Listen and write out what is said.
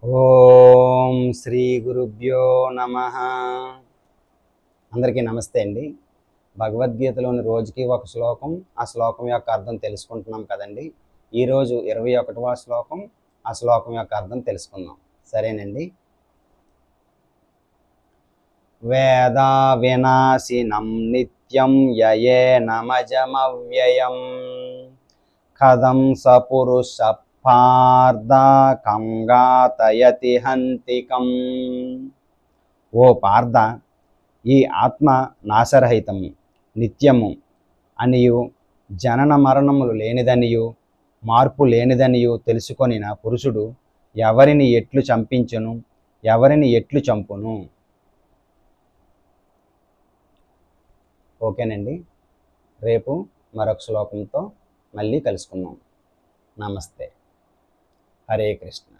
ఓం శ్రీ గురుభ్యో నమః. అందరికీ నమస్తే అండి. భగవద్గీతలోని రోజుకి ఒక శ్లోకం, ఆ శ్లోకం యొక్క అర్థం తెలుసుకుంటున్నాం కదండి. ఈరోజు 21వ శ్లోకం, ఆ శ్లోకం యొక్క అర్థం తెలుసుకుందాం. సరేనండి. వేదా వినాశినం నిత్యం యయేనమజమవ్యయం కథం సపురుష పార్థ కంగాతయతి హంతికం. ఓ పార్థ, ఈ ఆత్మ నాశరహితము, నిత్యము అనియు, జనన మరణములు లేనిదనియు, మార్పు లేనిదనియు తెలుసుకొనిన పురుషుడు ఎవరిని ఎట్లు చంపించును, ఎవరిని ఎట్లు చంపును. ఓకేనండి. రేపు మరొక శ్లోకంతో మళ్ళీ కలుసుకుందాం. నమస్తే. హరే కృష్ణ.